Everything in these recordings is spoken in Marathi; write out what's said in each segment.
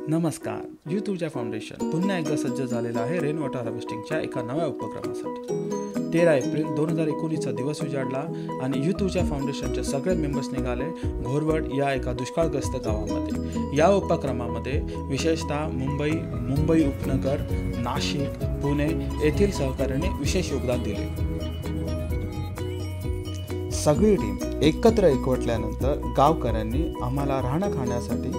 नमस्कार. यूथ ऊर्जा फाउंडेशन पुन्हा एकदा सज्ज झालेला आहे रेन वॉटर हार्वेस्टिंगच्या एका नव्या उपक्रमासाठी. 13 एप्रिल 2019चा दिवस उजाडला आणि यूथ ऊर्जा फाउंडेशनचे सगळे मेंबर्स निघाले घोरवड या एका दुष्काळग्रस्त गावामध्ये. या उपक्रमामध्ये विशेषतः मुंबई उपनगर, नाशिक, पुणे येथील सहकार्याने विशेष योगदान दिले. सगळी टीम एकवटल्यानंतर गावकऱ्यांनी आम्हाला राहणं खाण्यासाठी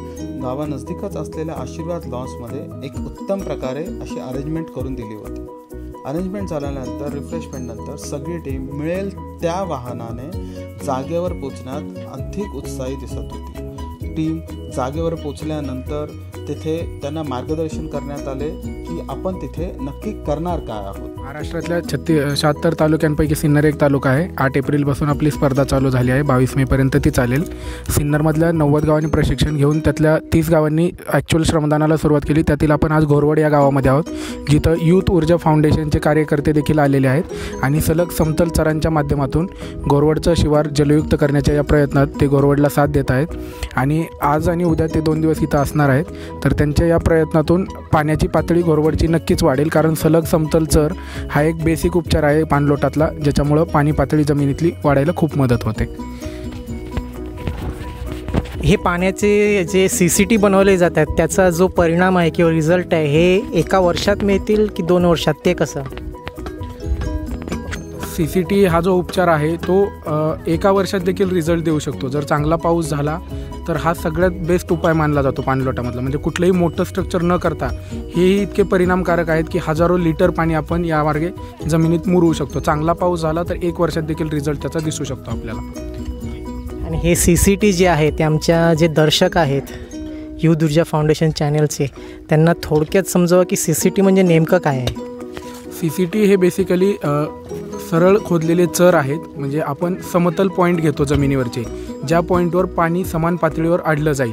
गावानजदीकच असलेल्या आशीर्वाद लॉन्समध्ये एक उत्तम प्रकारे अशी अरेंजमेंट करून दिली होती. अरेंजमेंट झाल्यानंतर रिफ्रेशमेंटनंतर सगळी टीम मिळेल त्या वाहनाने जागेवर पोचण्यात अधिक उत्साही दिसत होती. टीम जागेवर पोचल्यानंतर तिथे त्यांना मार्गदर्शन करण्यात आले की आपण तिथे नक्की करणार काय आहोत. महाराष्ट्रातल्या 76 तालुक्यांपैकी सिन्नर एक तालुका आहे. 8 एप्रिलपासून आपली स्पर्धा चालू झाली आहे. 22 मेपर्यंत ती चालेल. सिन्नरमधल्या 90 गावांनी प्रशिक्षण घेऊन त्यातल्या 30 गावांनी ॲक्च्युअल श्रमदानाला सुरुवात केली. त्यातील आपण आज घोरवड या गावामध्ये आहोत, जिथं यूथ ऊर्जा फाउंडेशनचे कार्यकर्ते देखील आलेले आहेत आणि सलग समतल चरांच्या माध्यमातून घोरवडचं शिवार जलयुक्त करण्याच्या या प्रयत्नात ते घोरवडला साथ देत आहेत. आणि आज आणि उद्या ते 2 दिवस इथं असणार आहेत. तर त्यांच्या या प्रयत्नातून पाण्याची पातळी घोरवडची नक्कीच वाढेल, कारण सलग समतल चर हा एक बेसिक उपचार आहे पाणलोटातला, ज्याच्यामुळं पाणी पातळी जमिनीतली वाढायला खूप मदत होते. हे पाण्याचे जे CCT बनवले जातात त्याचा जो परिणाम आहे किंवा रिझल्ट आहे हे एका वर्षात मिळतील की 2 वर्षात, ते कसं? CCT हा जो उपचार आहे तो एका वर्षात देखील रिझल्ट देऊ शकतो. जर चांगला पाऊस झाला तर हा सगळ्यात बेस्ट उपाय मानला जातो पाणलोटामधला. म्हणजे कुठलंही मोठं स्ट्रक्चर न करता हेही इतके परिणामकारक आहेत की हजारो लिटर पाणी आपण या मार्गे जमिनीत मुरवू शकतो. चांगला पाऊस झाला तर 1 वर्षात देखील रिझल्ट त्याचा दिसू शकतो आपल्याला. आणि हे CCT जे आहे ते आमच्या जे दर्शक आहेत यूथ ऊर्जा फाउंडेशन चॅनलचे, त्यांना थोडक्यात समजावं की CCT म्हणजे नेमकं काय आहे. CCT हे बेसिकली सरळ खोदलेले चर आहेत. म्हणजे आपण समतल पॉईंट घेतो जमिनीवरचे, ज्या पॉईंटवर पाणी समान पातळीवर अडलं जाईल,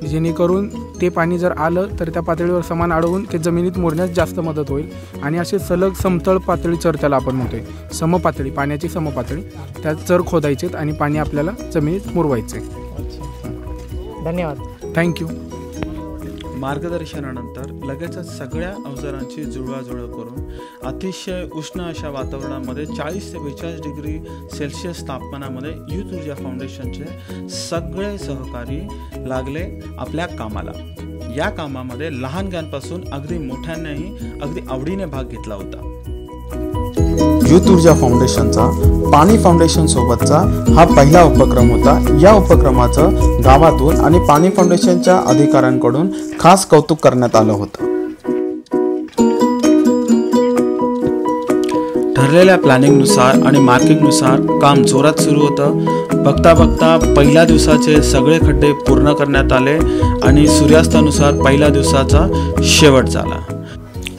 जेणेकरून ते पाणी जर आलं तर त्या पातळीवर समान अडवून ते जमिनीत मुरण्यास जास्त मदत होईल. आणि असे सलग समतळ पातळी चर त्याला आपण म्हणतोय. समपातळी, पाण्याची समपातळी, त्यात चर खोदायचेत आणि पाणी आपल्याला जमिनीत मुरवायचे. धन्यवाद. थँक्यू. मार्गदर्शनानंतर लगेचच सगळ्या अवजारांची जुळवाजुळव करून अतिशय उष्ण अशा वातावरणामध्ये 40 ते 42 डिग्री सेल्सिअस तापमानामध्ये यूथ ऊर्जा फाउंडेशनचे सगळे सहकारी लागले आपल्या कामाला. या कामामध्ये लहानग्यांपासून अगदी मोठ्यांनाही अगदी आवडीने भाग घेतला होता. यूथ ऊर्जा फाउंडेशनचा पाणी फाउंडेशन सोबतचा हा पहिला उपक्रम होता. या उपक्रमाचं गावातून आणि पाणी फाउंडेशनच्या अधिकाऱ्यांकडून खास कौतुक करण्यात आलं होतं. ठरलेल्या प्लॅनिंगनुसार आणि मार्किंगनुसार काम जोरात सुरू होतं. बघता बघता पहिल्या दिवसाचे सगळे खड्डे पूर्ण करण्यात आले आणि सूर्यास्तानुसार पहिल्या दिवसाचा शेवट झाला.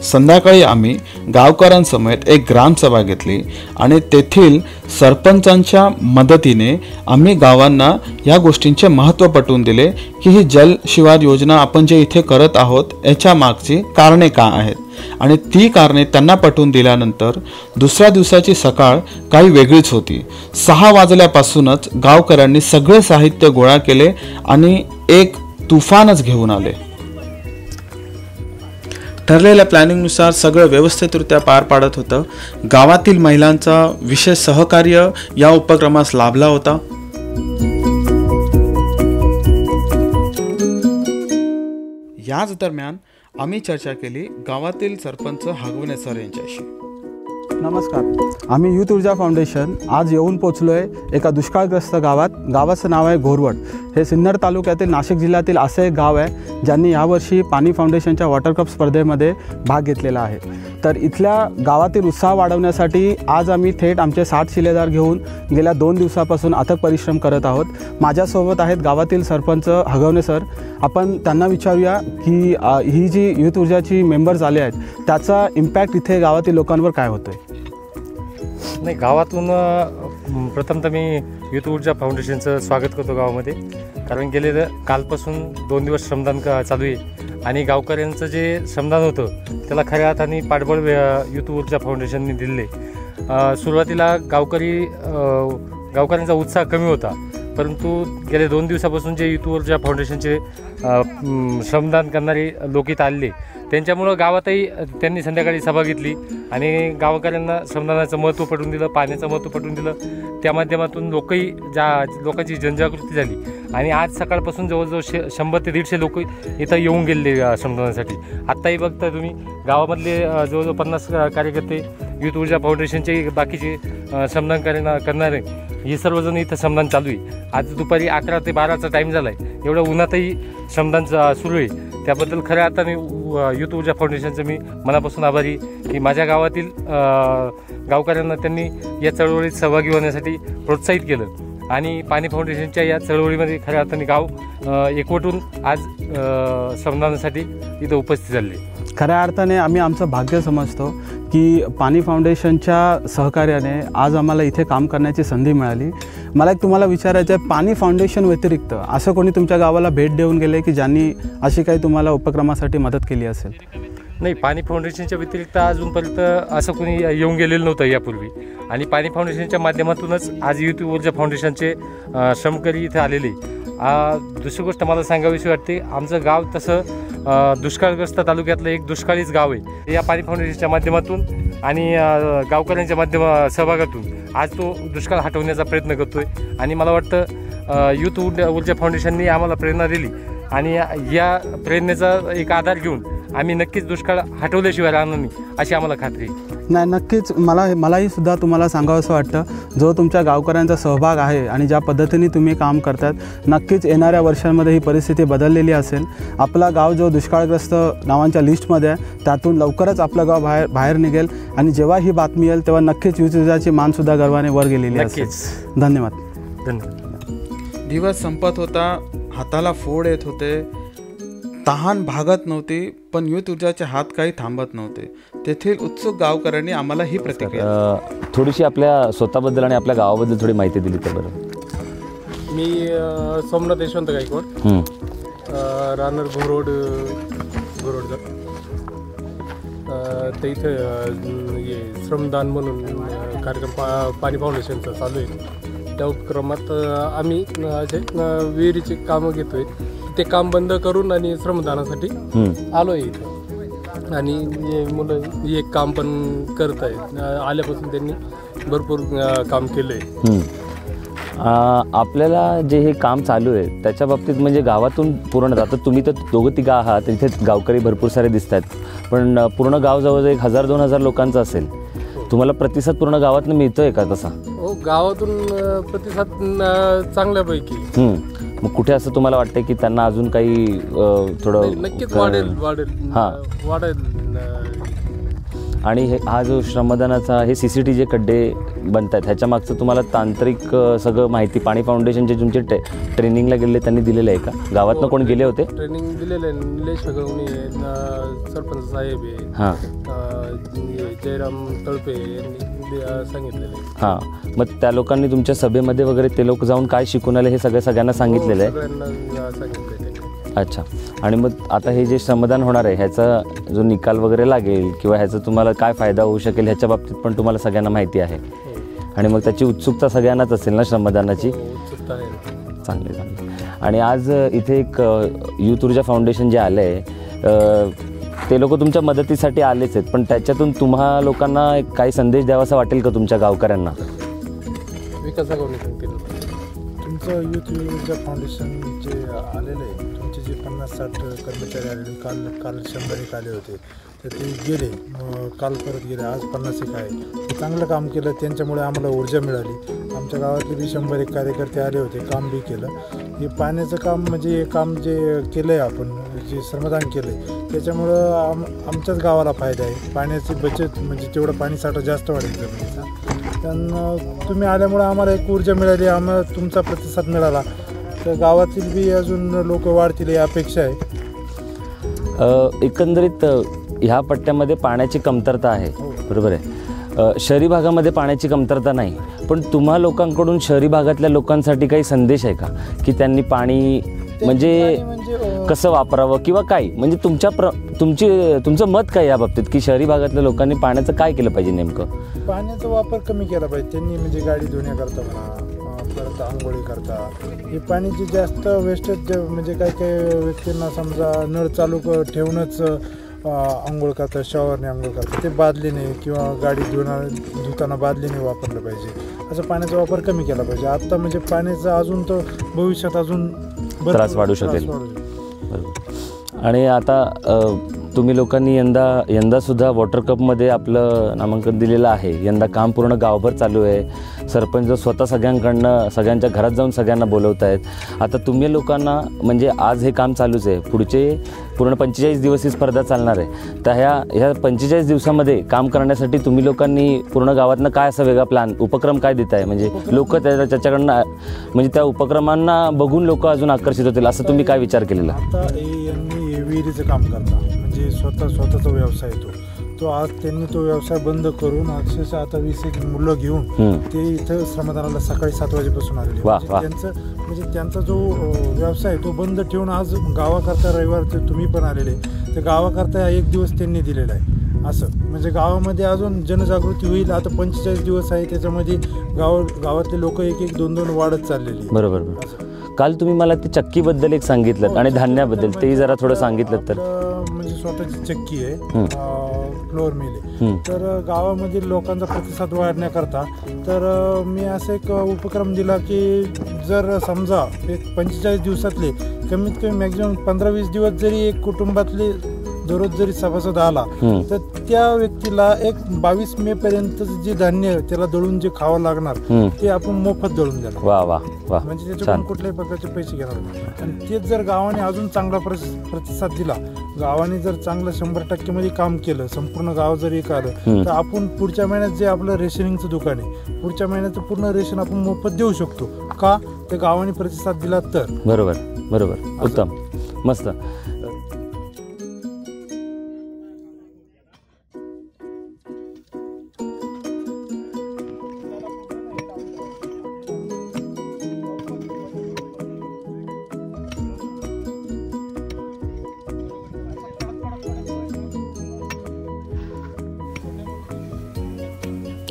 संध्याकाळी आम्ही गावकऱ्यांसमेत एक ग्रामसभा घेतली आणि तेथील सरपंचांच्या मदतीने आम्ही गावांना या गोष्टींचे महत्त्व पटवून दिले की ही जल शिवार योजना आपण जे इथे करत आहोत याच्या मागची कारणे काय आहेत. आणि ती कारणे त्यांना पटवून दिल्यानंतर दुसऱ्या दिवसाची सकाळ काही वेगळीच होती. 6 वाजल्यापासूनच गावकऱ्यांनी सगळे साहित्य गोळा केले आणि एक तुफानच घेऊन आले. ठरलेल्या प्लॅनिंगनुसार सगळं व्यवस्थितरित्या पार पाडत होतं. गावातील महिलांचा विशेष सहकार्य या उपक्रमास लाभला होता. याच दरम्यान आम्ही चर्चा केली गावातील सरपंच हगवणे सर यांच्याशी. नमस्कार. आम्ही यूथ ऊर्जा फाउंडेशन आज येऊन पोचलो आहे एका दुष्काळग्रस्त गावात. गावाचं नाव आहे घोरवड. हे सिन्नर तालुक्यातील नाशिक जिल्ह्यातील असे एक गाव आहे ज्यांनी यावर्षी पाणी फाउंडेशनच्या वॉटर कप स्पर्धेमध्ये भाग घेतलेला आहे. तर इथल्या गावातील उत्साह वाढवण्यासाठी आज आम्ही थेट आमचे 60 शिलेदार घेऊन गेल्या 2 दिवसापासून अथक परिश्रम करत आहोत. माझ्यासोबत आहेत गावातील सरपंच हगवणे सर. आपण त्यांना विचारूया की ही जी यूथ ऊर्जाची मेंबर्स आले आहेत त्याचा इम्पॅक्ट इथे गावातील लोकांवर काय होतो आहे. नाही, गावातून प्रथमतः मी यूथ ऊर्जा फाउंडेशनचं स्वागत करतो गावामध्ये. कारण गेले कालपासून 2 दिवस श्रमदान चालू आहे आणि गावकऱ्यांचं जे श्रमदान होतं त्याला खऱ्या अर्थाने पाठबळ यूथ ऊर्जा फाउंडेशनने दिले. सुरुवातीला गावकऱ्यांचा उत्साह कमी होता, परंतु गेल्या 2 दिवसापासून जे यूथ ऊर्जा फाउंडेशनचे श्रमदान करणारे लोक इथं आले, त्यांच्यामुळं गावातही त्यांनी संध्याकाळी सभा घेतली आणि गावकऱ्यांना श्रमदानाचं महत्त्व पटवून दिलं, पाण्याचं महत्त्व पटवून दिलं. त्या माध्यमातून लोकांची जनजागृती झाली आणि आज सकाळपासून जवळजवळ 100 ते 150 लोक इथं येऊन गेले श्रमदानासाठी. आत्ताही बघता तुम्ही गावामधले जवळजवळ 50 कार्यकर्ते, युथ ऊर्जा फाउंडेशनचे बाकीचे श्रमदान करणारे हे सर्वजण इथं श्रमदान चालू आहे. आज दुपारी 11 ते 12चा टाईम झाला आहे. एवढ्या उन्हातही श्रमदान सुरू आहे. त्याबद्दल खऱ्या अर्थाने युथ ऊर्जा फाउंडेशनचं मी मनापासून आभारी की माझ्या गावातील गावकऱ्यांना त्यांनी या चळवळीत सहभागी होण्यासाठी प्रोत्साहित केलं आणि पाणी फाउंडेशनच्या या चळवळीमध्ये खऱ्या अर्थाने गाव एकवटून आज श्रमदानासाठी इथं उपस्थित झाले. खऱ्या अर्थाने आम्ही आमचं भाग्य समजतो की पाणी फाउंडेशनच्या सहकार्याने आज आम्हाला इथे काम करण्याची संधी मिळाली. मला एक तुम्हाला विचारायचं आहे, पाणी फाउंडेशन व्यतिरिक्त असं कोणी तुमच्या गावाला भेट देऊन गेले की ज्यांनी अशी काही तुम्हाला उपक्रमासाठी मदत केली असेल? नाही, पाणी फाउंडेशनच्या व्यतिरिक्त अजूनपर्यंत असं कोणी येऊन गेलेलं नव्हतं यापूर्वी आणि पाणी फाउंडेशनच्या माध्यमातूनच आज युथ ऊर्जा फाउंडेशनचे श्रमकरी इथे आलेले. दुसरी गोष्ट मला सांगावीशी वाटते, आमचं गाव तसं दुष्काळग्रस्त तालुक्यातलं एक दुष्काळीच गाव आहे. या पाणी फाउंडेशनच्या माध्यमातून आणि गावकऱ्यांच्या सहभागातून आज तो दुष्काळ हटवण्याचा प्रयत्न करतोय आणि मला वाटतं युथ ऊर्जा फाउंडेशनने आम्हाला प्रेरणा दिली आणि या प्रेरणेचा एक आधार घेऊन आम्ही नक्कीच दुष्काळ हटवल्याशिवाय राहणार नाही अशी आम्हाला खात्री आहे. नाही, नक्कीच मलाही सुद्धा तुम्हाला सांगावं असं वाटतं, जो तुमच्या गावकऱ्यांचा सहभाग आहे आणि ज्या पद्धतीने तुम्ही काम करतात, नक्कीच येणाऱ्या वर्षांमध्ये ही परिस्थिती बदललेली असेल. आपला गाव जो दुष्काळग्रस्त गावांच्या लिस्टमध्ये आहे त्यातून लवकरच आपलं गाव बाहेर निघेल आणि जेव्हा ही बातमी येईल तेव्हा नक्कीच युथ ऊर्जाची मानसुद्धा गर्वाने वर गेलेली असेल. धन्यवाद. दिवस संपत होता, हाताला फोड येत होते, तहान भागत नव्हती, पण युथ ऊर्जाचे हात काही थांबत नव्हते. तेथील उत्सुक गावकऱ्यांनी आम्हाला ही प्रतिक्रिया थोडीशी आपल्या स्वतःबद्दल आणि आपल्या गावाबद्दल थोडी माहिती दिली तर बरं. मी सोमनाथ यशवंत गायकवाड, राहणार घोरोडचा. ते इथं श्रमदान म्हणून कार्यक्रम पाणी फाउंडेशनचा चालू आहे. त्या उपक्रमात आम्ही असे विहिरीचे कामं घेतोय. ते काम बंद करून आणि श्रमदानासाठी आलो आहे इथं आणि मुलं हे काम पण करत आहेत. आल्यापासून त्यांनी भरपूर काम केलं आहे. आपल्याला जे हे काम चालू आहे त्याच्या बाबतीत म्हणजे गावातून पूर्ण जातं. तुम्ही तर 2-3 आहात, इथे गावकरी भरपूर सारे दिसत आहेत, पण पूर्ण गाव जवळजवळ 1000-2000 लोकांचं असेल. तुम्हाला प्रतिसाद पूर्ण गावातून मिळतोय का तसा? हो, गावातून प्रतिसाद चांगल्यापैकी. मग कुठे असं तुम्हाला वाटतं की त्यांना अजून काही थोडं नक्कीच वाढेल. हां, वाढेल. आणि हा जो श्रमदानाचा हे CCT जे खड्डे बनतात ह्याच्या मागचं तुम्हाला तांत्रिक सगळं माहिती पाणी फाउंडेशनचे तुमचे ट्रेनिंगला गेले त्यांनी दिलेलं आहे का? गावातनं कोण गेले होते? ट्रेनिंग दिलेलं आहे. निलेश गवणी, सरपंच साहेब आहे, हां, जयराम तळपे यांनी सांगितलेलं आहे. हां, मग त्या लोकांनी तुमच्या सभेमध्ये वगैरे ते लोक जाऊन काय शिकून आले हे सगळ्यांना सांगितलेलं आहे? सगळ्यांना सांगितलेलं आहे. अच्छा. आणि मग आता हे जे श्रमदान होणार आहे ह्याचा जो निकाल वगैरे लागेल किंवा ह्याचा तुम्हाला काय फायदा होऊ शकेल ह्याच्या बाबतीत पण तुम्हाला सगळ्यांना माहिती आहे आणि मग त्याची उत्सुकता सगळ्यांनाच असेल ना श्रमदानाची? उत्सुकता आहे. चांगले. आणि आज इथे एक युथ ऊर्जा फाउंडेशन जे आलं आहे ते लोक तुमच्या मदतीसाठी आलेच आहेत, पण त्याच्यातून तुम्हा लोकांना काही संदेश द्यावासा वाटेल का तुमच्या गावकऱ्यांना? विकासाकडून सांगतील. तुमचं युथ ऊर्जा फाउंडेशन जे आलेलं आहे, तुमचे जे 50-60 कर्मचारी आलेले, काल 100 आले होते, तर ते गेले, काल परत गेले, आज 50 आहे. चांगलं काम केलं, त्यांच्यामुळे आम्हाला ऊर्जा मिळाली. आमच्या गावातले बी 100 कार्यकर्ते आले होते, काम बी केलं. हे पाण्याचं काम म्हणजे हे काम जे केलं आहे आपण, जे श्रमदान केलं आहे, त्याच्यामुळं आमच्याच गावाला फायदा आहे. पाण्याची बचत म्हणजे तेवढं पाणी साठा जास्त वाढेल जमिनीचा. पण तुम्ही आल्यामुळं आम्हाला एक ऊर्जा मिळाली, आम्हाला तुमचा प्रतिसाद मिळाला, तर गावातील बी अजून लोक वाढतील ही अपेक्षा आहे. एकंदरीत ह्या पट्ट्यामध्ये पाण्याची कमतरता आहे, बरोबर आहे. शहरी भागामध्ये पाण्याची कमतरता नाही, पण तुम्हा लोकांकडून शहरी भागातल्या लोकांसाठी काही संदेश आहे का की त्यांनी पाणी म्हणजे कसं वापरावं किंवा काय, म्हणजे तुमचं मत काय या बाबतीत की शहरी भागातल्या लोकांनी पाण्याचं काय केलं पाहिजे? नेमकं पाण्याचा वापर कमी केला पाहिजे त्यांनी, म्हणजे गाडी धुण्याकरता म्हणा, परत आंघोळी करता. हे पाण्याची जास्त वेस्टेज म्हणजे काही काही व्यक्तींना समजा नळ चालू ठेवूनच आंघोळ करतात, शॉवरने आंघोळ करतात, ते बादलीने किंवा गाडी धुताना बादलीने वापरलं पाहिजे. असं पाण्याचा वापर कमी केला पाहिजे. आत्ता म्हणजे पाण्याचा अजून तर भविष्यात अजून त्रास वाढू शकेल. आणि आता तुम्ही लोकांनी यंदासुद्धा वॉटर कपमध्ये आपलं नामांकन दिलेलं आहे. यंदा काम पूर्ण गावभर चालू आहे. सरपंच स्वतः सगळ्यांच्या घरात जाऊन सगळ्यांना बोलवत आहेत. आता तुम्ही लोकांना म्हणजे आज हे काम चालूच आहे, पुढचे पूर्ण 45 दिवस ही स्पर्धा चालणार आहे. तर ह्या 45 दिवसामध्ये काम करण्यासाठी तुम्ही लोकांनी पूर्ण गावातनं काय असा वेगळा प्लॅन उपक्रम काय देत आहे, म्हणजे लोक त्याच्याकडनं म्हणजे त्या उपक्रमांना बघून लोक अजून आकर्षित होतील असं तुम्ही काय विचार केलेला? आता यांनी विहिरीचं काम करता म्हणजे स्वतःचा व्यवसाय तो आज त्यांनी तो व्यवसाय बंद करून अक्षरशः आता 20 मुलं घेऊन ते इथं श्रमदानाला सकाळी 7 वाजेपासून आलेले. त्यांचा जो व्यवसाय तो बंद ठेवून आज गावाकरता रविवारचे तुम्ही पण आलेले तर गावाकरता 1 दिवस त्यांनी दिलेला आहे. असं म्हणजे गावामध्ये अजून जनजागृती होईल. आता 45 दिवस आहे, त्याच्यामध्ये गावातले लोक 1-1, 2-2 वाढत चाललेली. बरोबर. काल तुम्ही मला ते चक्कीबद्दल एक सांगितलं आणि धान्याबद्दल तेही जरा थोडं सांगितलं तर. म्हणजे स्वतःची चक्की आहे, फ्लोअर मिल आहे. तर गावामधील लोकांचा प्रतिसाद वाढण्याकरता तर मी असं एक उपक्रम दिला की जर समजा एक 45 दिवसातले कमीत कमी मॅक्झिमम 15-20 दिवस जरी एक कुटुंबातले दररोज जरी सभासद आला तर त्या व्यक्तीला एक 22 मे पर्यंत जे धान्य त्याला दळून जे खावं लागणार ते आपण मोफत दळून देणार. म्हणजे त्याच्याकडून कुठल्याही प्रकारचे पैसे घेणार नाही. आणि तेच जर गावाने अजून चांगला प्रतिसाद दिला, गावाने जर चांगलं 100% मध्ये काम केलं, संपूर्ण गाव जर एक आलं तर आपण पुढच्या महिन्यात जे आपलं रेशनिंगचं दुकान आहे पुढच्या महिन्यात पूर्ण रेशन आपण मोफत देऊ शकतो. का? त्या गावाने प्रतिसाद दिला तर. बरोबर. उत्तम, मस्त.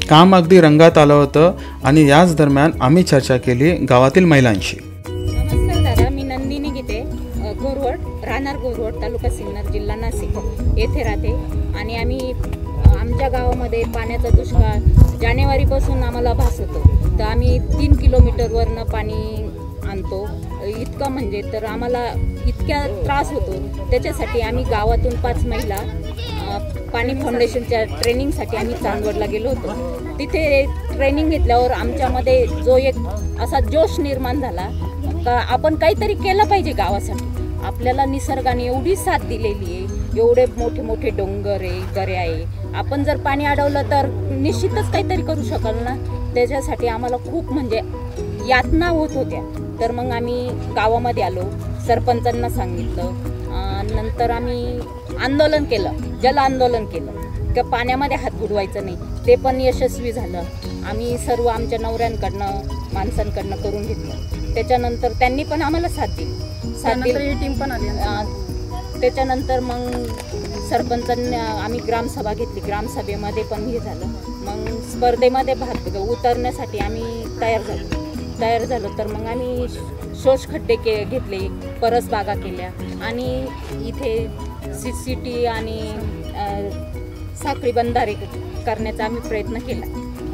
काम अगदी रंगात आलं होतं आणि याच दरम्यान आम्ही चर्चा केली गावातील महिलांशी. नमस्कार दादा, मी नंदिनी गीते, राहणार गोरवड, तालुका सिन्नर, जिल्हा नाशिक येथे राहते. आणि आम्ही आमच्या गावामध्ये पाण्याचा दुष्काळ जानेवारीपासून आम्हाला भासतो. तर आम्ही 3 किलोमीटरवरनं पाणी आणतो. इतकं म्हणजे तर आम्हाला इतक्या त्रास होतो. त्याच्यासाठी आम्ही गावातून 5 महिला पाणी फाउंडेशनच्या ट्रेनिंगसाठी आम्ही चांदवडला गेलो होतो. तिथे ट्रेनिंग घेतल्यावर आमच्यामध्ये जो एक असा जोश निर्माण झाला का आपण काहीतरी केलं पाहिजे गावासाठी. आपल्याला निसर्गाने एवढी साथ दिलेली आहे, एवढे मोठे मोठे डोंगर आहे, दऱ्या आहे, आपण जर पाणी अडवलं तर निश्चितच काहीतरी करू शकाल ना. त्याच्यासाठी आम्हाला खूप म्हणजे यातना होत होत्या. तर मग आम्ही गावामध्ये आलो, सरपंचांना सांगितलं, नंतर आम्ही आंदोलन केलं, जल आंदोलन केलं की पाण्यामध्ये हात बुडवायचं नाही. ते पण यशस्वी झालं. आम्ही सर्व आमच्या नवऱ्यांकडनं माणसांकडनं करून घेतलं. त्याच्यानंतर त्यांनी पण आम्हाला साथ दिली. टीम पण आली. त्याच्यानंतर मग सरपंचांनी आम्ही ग्रामसभा घेतली. ग्रामसभेमध्ये पण हे झालं. मग स्पर्धेमध्ये भाग उतरण्यासाठी आम्ही तयार झालो. तर मग आम्ही शोषखड्डे घेतले, परसबागा केल्या आणि इथे CCT आणि साखळी बंधारे करण्याचा आम्ही प्रयत्न केला.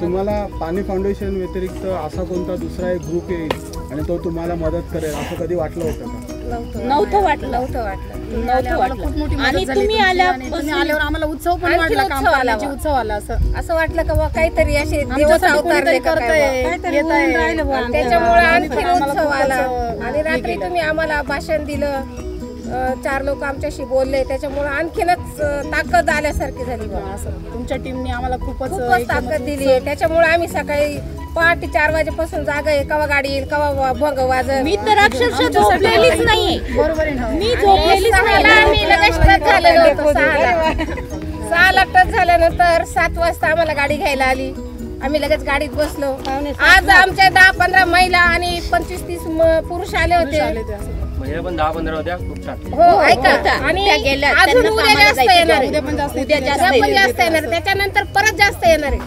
तुम्हाला पाणी फाउंडेशन व्यतिरिक्त असा कोणता दुसरा एक ग्रुप येईल आणि तो तुम्हाला मदत करेल असं कधी वाटलं होतं का? नव्हतं वाटलं. आणि तुम्ही आल्यावर आम्हाला उत्सव पण वाटला, उत्सव आला. असं वाटलं का काहीतरी असे देवच अवतारले त्याच्यामुळे आणखी उत्सव आला. आणि रात्री तुम्ही आम्हाला भाषण दिलं, 4 लोक आमच्याशी बोलले, त्याच्यामुळे आणखीनच ताकद आल्यासारखी झाली. तुमच्या टीमने आम्हाला खूपच ताकद दिली आहे. त्याच्यामुळे आम्ही सकाळी पहाटे 4 वाजेपासून जागा आहे. कवा गाडी येईल, कवा भंग वाजल. मी तर अक्षरशः झोपलेलीच नाही. बरोबर आहे. मी झोपलेलीच नाही. आम्ही लगेच टच झालेलो होतो. 6ला टच झाल्यानंतर 7 वाजता आम्हाला गाडी घ्यायला आली. आम्ही लगेच गाडीत बसलो. आज आमच्या 10-15 महिला आणि 25-30 पुरुष आले होते. पण 10-15 होत्या. हो, ऐका. आणि अजून उद्या जास्त येणार, उद्या पण जास्त येणार, त्याच्यानंतर परत जास्त येणार आहे.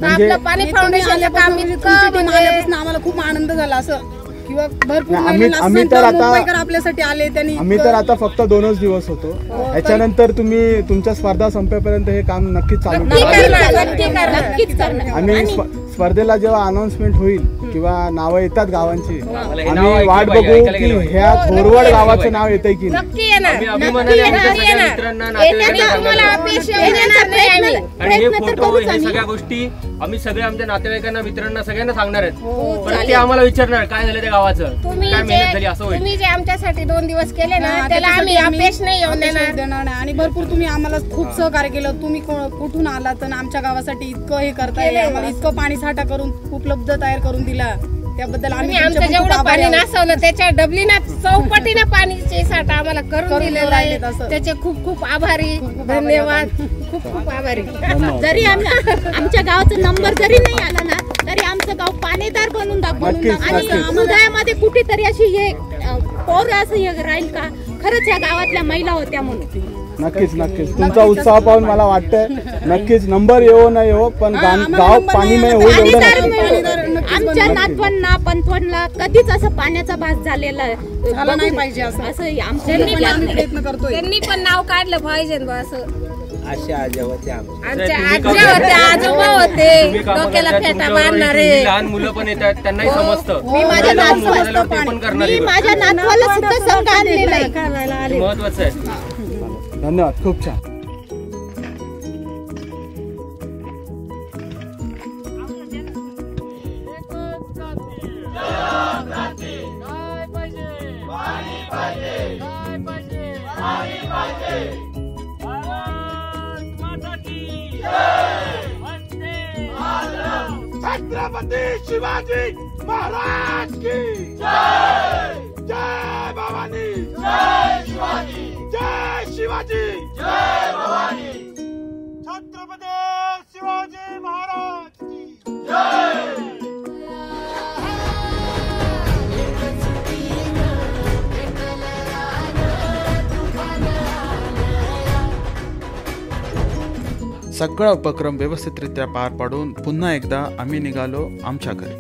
म्हणजे आपलं पाणी फाउंडेशनचं काम इतकं म्हणजे आम्हाला खूप आनंद झाला असं किंवा भरपूर आम्ही तर आता आपल्यासाठी आले त्यांनी आम्ही तर आता फक्त 2च दिवस होतो. याच्यानंतर तुम्ही तुमच्या स्पर्धा संपेपर्यंत हे काम नक्कीच चालू करा. आम्ही स्पर्धेला जेव्हा अनाउन्समेंट होईल किंवा नावं येतात गावांची, आम्ही वाट बघू की ह्या गोरवड गावाचं नाव येतंय की नाही. आणि हे फोटो हे सगळ्या गोष्टी आम्ही सगळ्या आमच्या नातेवाईकांना मित्रांना सगळ्यांना सांगणार आहेत. पण ते आम्हाला विचारणार काय झालं त्या गावाचं, काय मेहनत झाली असं होईल. तुम्ही जे आमच्यासाठी 2 दिवस केले ना त्याला आम्ही अपयश नाही येऊन देणार. आणि भरपूर तुम्ही आम्हाला खूप सहकार्य केलं. तुम्ही कुठून आलात आणि आमच्या गावासाठी इतकं हे करताय, आम्हाला इतकं पाणी साठा करून उपलब्ध तयार करून दिला त्याबद्दल आम्ही आमचं जेवढं पाणी नासवलं त्याच्या डबलीनं चौपटीनं पाणीचे साठा आम्हाला करून दिलेला आहे. त्याचे खूप खूप आभारी, धन्यवाद, खूप खूप आभारी. जरी आमच्या गावाचा नंबर जरी नाही आला ना तरी आमचं गाव पाणीदार बनून दाखवून आणि हृदयामध्ये कुठेतरी अशी हे पोर असं हे राहील का खरंच या गावातल्या महिला होत्या म्हणून. नक्कीच तुमचा उत्साह पाहून मला वाटतंय नक्कीच नंबर येवो न येवो पण गाव पाणीमय होईल एवढं. आमच्या नातवांना पंतवांना कधीच असं पाण्याचा भास झालेला नाही पाहिजे असं प्रयत्न करतोय. त्यांनी पण नाव काढलं पाहिजे असं. आजोबा होते डोक्याला फेटा मारणारे, लहान मुलं पण येतात त्यांनाही समजतं. मी माझ्या नातवाला सुद्धा संघ आणलेला आहे. महत्वाचं आहे. धन्यवाद, खूप छान. छत्रपती शिवाजी महाराज की जय. जय भवानी, जय शिवाजी, जय शिवाजी, जय भवानी. छत्रपती शिवाजी महाराज की जय. सगळा उपक्रम व्यवस्थितरित्या पार पाडून पुन्हा एकदा आम्ही निघालो आमच्या घरी.